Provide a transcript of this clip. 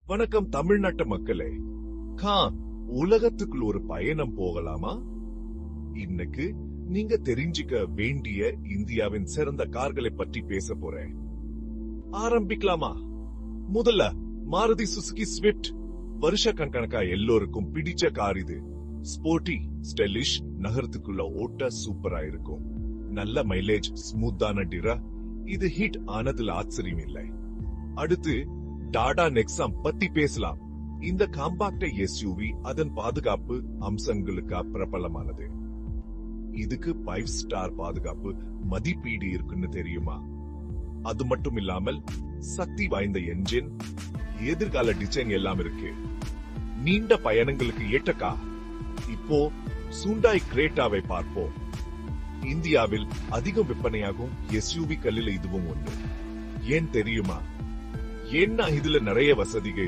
வணக்கம் தமிழ்நாட்டு மக்களே. உலகத்துக்குள் ஒரு பயணம் போகலாமா? இன்னைக்கு நீங்க தெரிஞ்சுக்க வேண்டிய இந்தியாவின் சிறந்த கார்களை பற்றி பேச போறேன். ஆரம்பிக்கலாமா? முதல்ல மாருதி சுசுகி ஸ்விஃப்ட். வருஷ கணக்கா எல்லோருக்கும் பிடிச்ச கார் இது. ஸ்போர்ட்டி, ஸ்டைலிஷ், நகரத்துக்குள்ள ஓட்ட சூப்பரா இருக்கும். நல்ல மைலேஜ், ஸ்மூத்தான டிரா. இது ஹிட் ஆனதுல ஆச்சரியம் இல்லை. அடுத்து டாடா நெக்ஸாம் பத்தி பேசலாம். இந்த காம்பாக்ட் எஸ்யூவி அதன் பாதுகாப்பு அம்சங்களுக்கா பிரபலமானது. இதுக்கு 5 ஸ்டார் பாதுகாப்பு மதிப்பீடு இருக்குன்னு தெரியுமா? அது மட்டும் இல்லாமல் சக்தி வாய்ந்த என்ஜின், எதிர்கால டிசைன் எல்லாம் இருக்கு. நீண்ட பயணங்களுக்கு ஏற்றக்கா. இப்போ சூண்டாய் கிரேட்டாவை பார்ப்போம். இந்தியாவில் அதிகம் விற்பனையாகும் எஸ்யூவி களில் இதுவும் ஒன்று. ஏன் தெரியுமா? ஏன்னா இதுல நிறைய வசதிகள்